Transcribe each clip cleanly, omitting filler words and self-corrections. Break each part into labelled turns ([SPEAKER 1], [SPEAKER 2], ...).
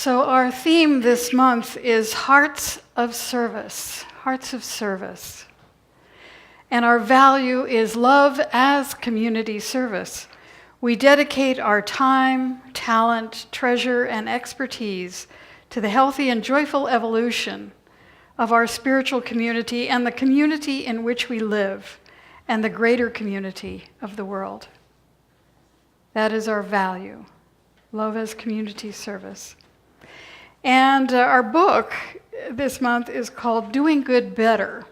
[SPEAKER 1] So our theme this month is Hearts of Service, Hearts of Service. And our value is love as community service. We dedicate our time, talent, treasure, and expertise to the healthy and joyful evolution of our spiritual community and the community in which we live and the greater community of the world. That is our value, love as community service. And our book this month is called Doing Good Better.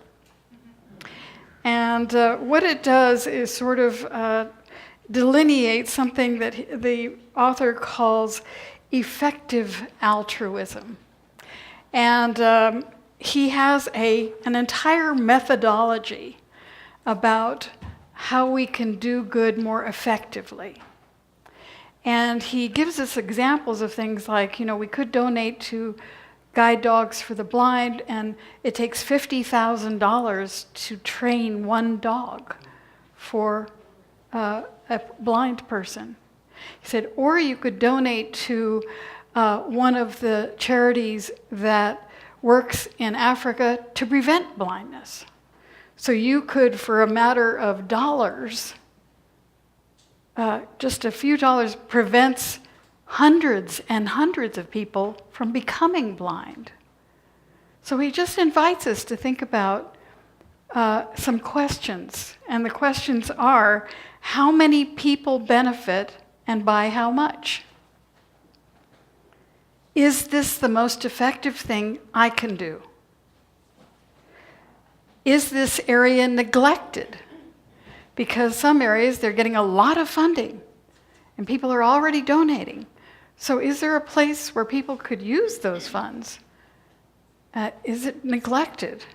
[SPEAKER 1] And what it does is sort of delineate something that the author calls effective altruism. And he has an entire methodology about how we can do good more effectively. And he gives us examples of things like, we could donate to guide dogs for the blind, and it takes $50,000 to train one dog for a blind person. He said, or you could donate to one of the charities that works in Africa to prevent blindness. So you could, for a matter of dollars, just a few dollars, prevents hundreds and hundreds of people from becoming blind. So he just invites us to think about some questions. And the questions are, how many people benefit and by how much? Is this the most effective thing I can do? Is this area neglected? Because some areas, they're getting a lot of funding, and people are already donating. So is there a place where people could use those funds? Is it neglected?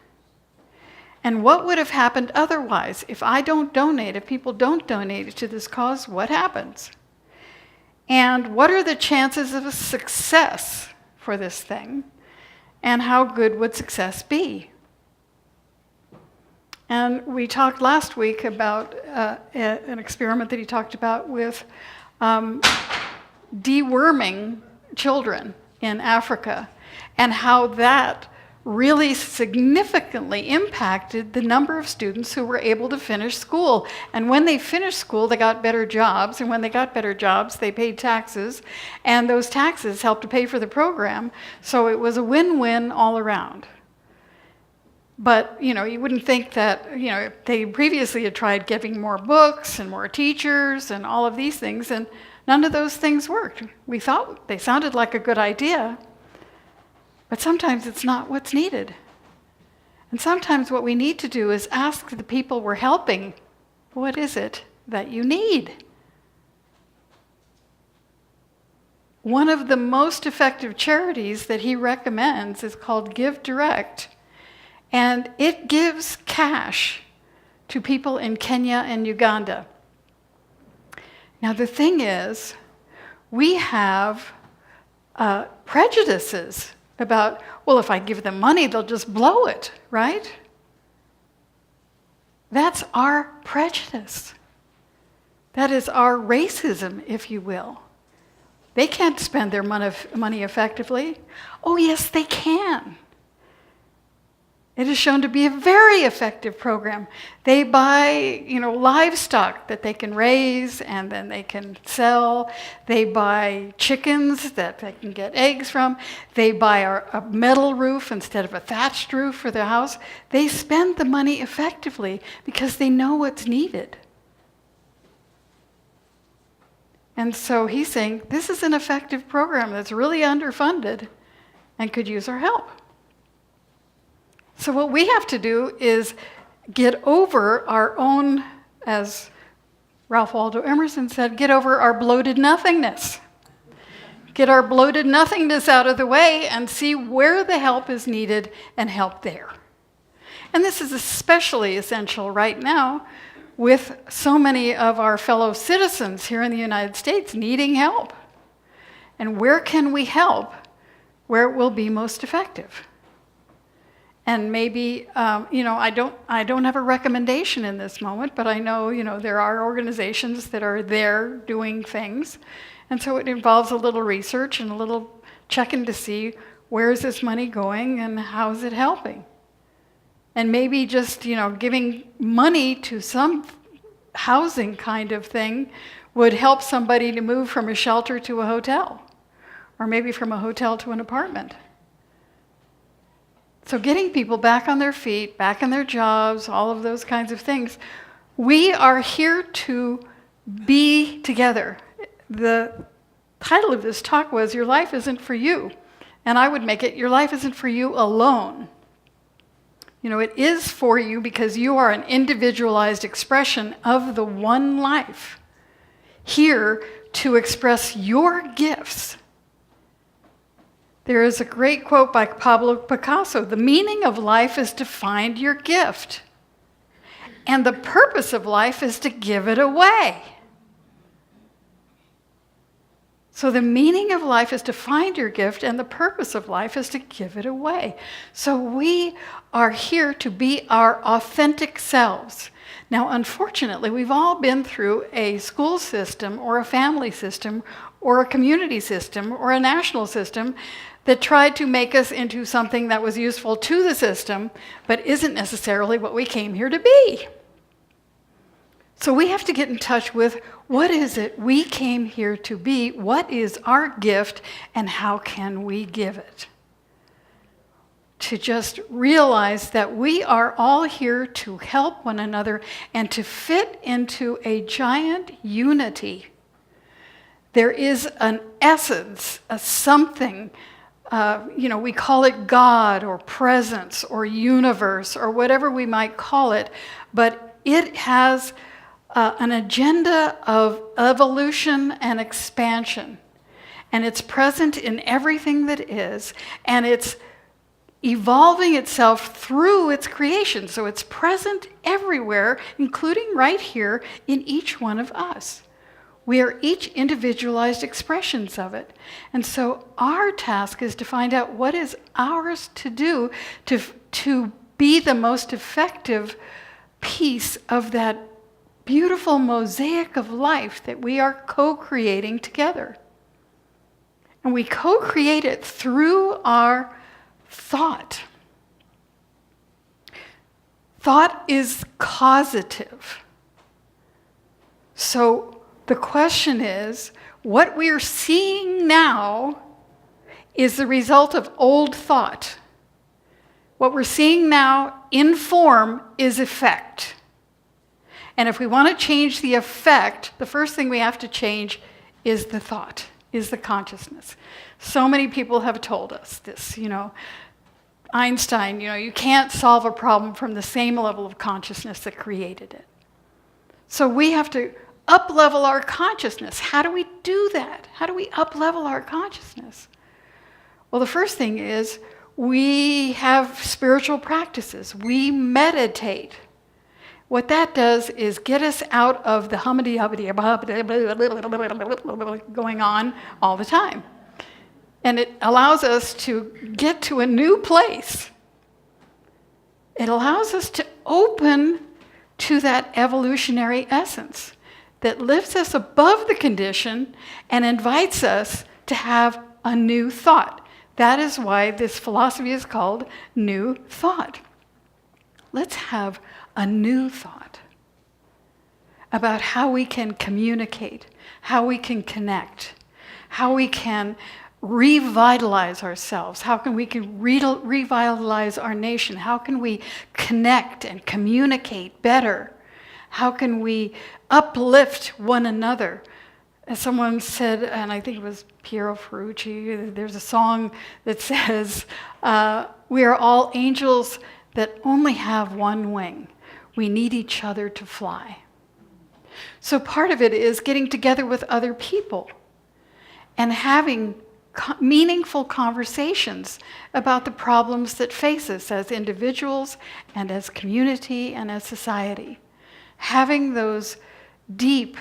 [SPEAKER 1] And what would have happened otherwise? If I don't donate, if people don't donate to this cause, what happens? And what are the chances of a success for this thing? And how good would success be? And we talked last week about an experiment that he talked about with deworming children in Africa, and how that really significantly impacted the number of students who were able to finish school. And when they finished school, they got better jobs, and when they got better jobs, they paid taxes, and those taxes helped to pay for the program, so it was a win-win all around. But, you wouldn't think that, if they previously had tried giving more books and more teachers and all of these things, and none of those things worked. We thought they sounded like a good idea, but sometimes it's not what's needed. And sometimes what we need to do is ask the people we're helping, what is it that you need? One of the most effective charities that he recommends is called Give Direct. And it gives cash to people in Kenya and Uganda. Now the thing is, we have prejudices about, well, if I give them money, they'll just blow it, right? That's our prejudice. That is our racism, if you will. They can't spend their money effectively. Oh, yes, they can. It is shown to be a very effective program. They buy, livestock that they can raise and then they can sell. They buy chickens that they can get eggs from. They buy a metal roof instead of a thatched roof for their house. They spend the money effectively because they know what's needed. And so he's saying, this is an effective program that's really underfunded and could use our help. So what we have to do is get over our own, as Ralph Waldo Emerson said, get over our bloated nothingness. Get our bloated nothingness out of the way and see where the help is needed and help there. And this is especially essential right now with so many of our fellow citizens here in the United States needing help. And where can we help where it will be most effective? And maybe, I don't have a recommendation in this moment, but I know, there are organizations that are there doing things. And so it involves a little research and a little checking to see where is this money going and how is it helping. And maybe just, giving money to some housing kind of thing would help somebody to move from a shelter to a hotel, or maybe from a hotel to an apartment. So getting people back on their feet, back in their jobs, all of those kinds of things. We are here to be together. The title of this talk was, Your Life Isn't for You. And I would make it, Your Life Isn't for You alone. It is for you because you are an individualized expression of the one life, here to express your gifts. There is a great quote by Pablo Picasso, the meaning of life is to find your gift, and the purpose of life is to give it away. So the meaning of life is to find your gift, and the purpose of life is to give it away. So we are here to be our authentic selves. Now, unfortunately, we've all been through a school system or a family system or a community system or a national system that tried to make us into something that was useful to the system, but isn't necessarily what we came here to be. So we have to get in touch with what is it we came here to be, what is our gift, and how can we give it? To just realize that we are all here to help one another and to fit into a giant unity. There is an essence, a something, we call it God or presence or universe or whatever we might call it, but it has an agenda of evolution and expansion. And it's present in everything that is, and it's evolving itself through its creation. So it's present everywhere, including right here in each one of us. We are each individualized expressions of it. And so our task is to find out what is ours to do to be the most effective piece of that beautiful mosaic of life that we are co-creating together. And we co-create it through our thought. Thought is causative. So the question is, what we're seeing now is the result of old thought. What we're seeing now in form is effect. And if we want to change the effect, the first thing we have to change is the thought, is the consciousness. So many people have told us this, Einstein, you can't solve a problem from the same level of consciousness that created it. So we have to up-level our consciousness. How do we do that? How do we up-level our consciousness? Well, the first thing is we have spiritual practices. We meditate. What that does is get us out of the hummity-hubbity going on all the time. And it allows us to get to a new place. It allows us to open to that evolutionary essence that lifts us above the condition and invites us to have a new thought. That is why this philosophy is called New Thought. Let's have a new thought about how we can communicate, how we can connect, how we can revitalize ourselves, how can we revitalize our nation, how can we connect and communicate better, how can we uplift one another. As someone said, and I think it was Piero Ferrucci, there's a song that says, we are all angels that only have one wing. We need each other to fly. So part of it is getting together with other people and having meaningful conversations about the problems that face us as individuals and as community and as society. Having those deep,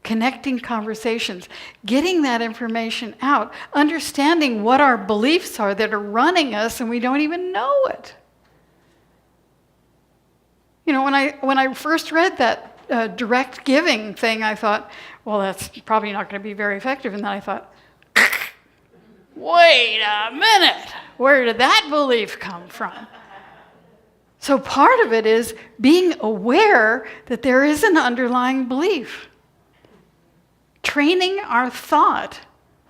[SPEAKER 1] connecting conversations, getting that information out, understanding what our beliefs are that are running us and we don't even know it. When I first read that direct giving thing, I thought, well, that's probably not going to be very effective. And then I thought, Wait a minute. Where did that belief come from? So part of it is being aware that there is an underlying belief. Training our thought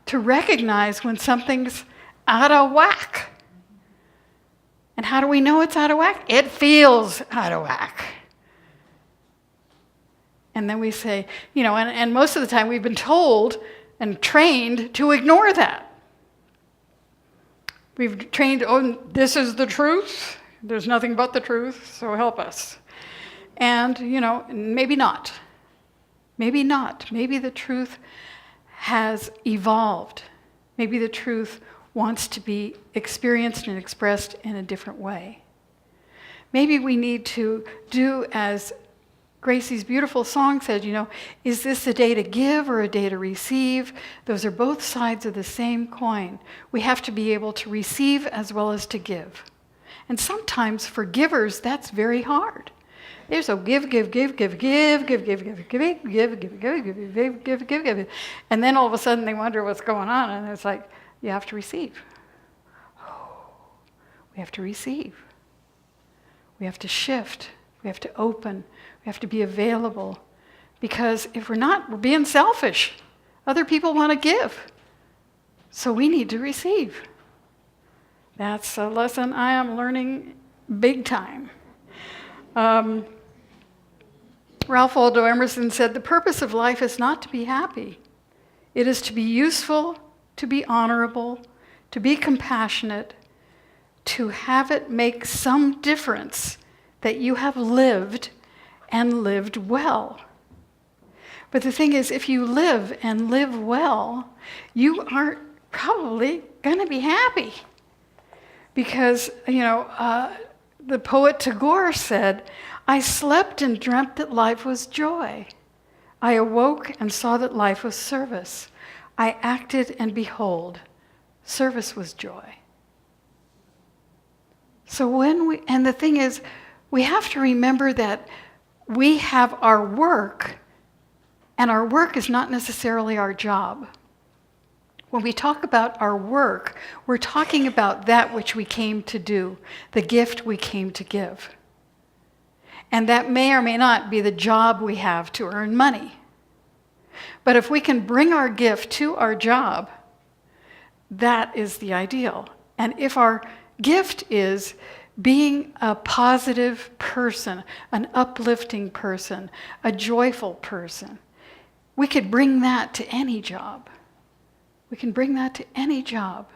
[SPEAKER 1] to recognize when something's out of whack. And how do we know it's out of whack? It feels out of whack. And then we say, and most of the time we've been told and trained to ignore that. We've trained, this is the truth. There's nothing but the truth, so help us. And, maybe not. Maybe not. Maybe the truth has evolved. Maybe the truth wants to be experienced and expressed in a different way. Maybe we need to do as Gracie's beautiful song said, is this a day to give or a day to receive? Those are both sides of the same coin. We have to be able to receive as well as to give. And sometimes for givers, that's very hard. They're so give. And then all of a sudden they wonder what's going on, and it's like, you have to receive. We have to receive. We have to shift. We have to open. We have to be available. Because if we're not, we're being selfish. Other people want to give. So we need to receive. That's a lesson I am learning big time. Ralph Waldo Emerson said, the purpose of life is not to be happy. It is to be useful, to be honorable, to be compassionate, to have it make some difference that you have lived and lived well. But the thing is, if you live and live well, you aren't probably going to be happy. Because, the poet Tagore said, I slept and dreamt that life was joy. I awoke and saw that life was service. I acted and behold, service was joy. So and the thing is, we have to remember that we have our work, and our work is not necessarily our job. When we talk about our work, we're talking about that which we came to do, the gift we came to give. And that may or may not be the job we have to earn money. But if we can bring our gift to our job, that is the ideal. And if our gift is being a positive person, an uplifting person, a joyful person, we could bring that to any job. We can bring that to any job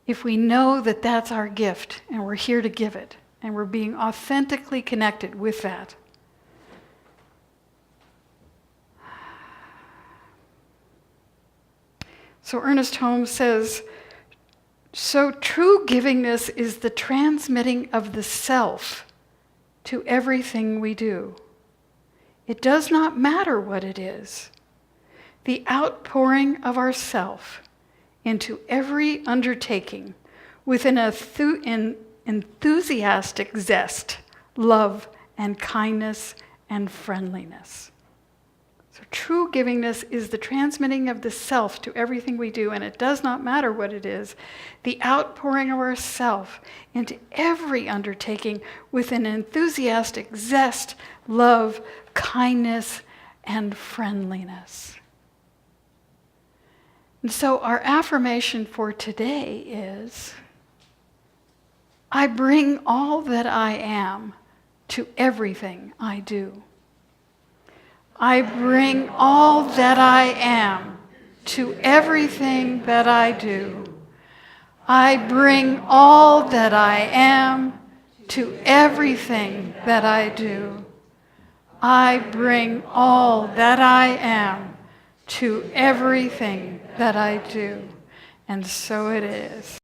[SPEAKER 1] if we know that that's our gift and we're here to give it and we're being authentically connected with that. So Ernest Holmes says, so true givingness is the transmitting of the self to everything we do. It does not matter what it is. The outpouring of ourself into every undertaking with an enthusiastic zest, love, and kindness and friendliness. So true givingness is the transmitting of the self to everything we do, and it does not matter what it is. The outpouring of ourself into every undertaking with an enthusiastic zest, love, kindness, and friendliness. And so our affirmation for today is, I bring all that I am to everything I do. I bring all that I am to everything that I do. I bring all that I am to everything that I do. I bring all that I am to everything that I do. And so it is.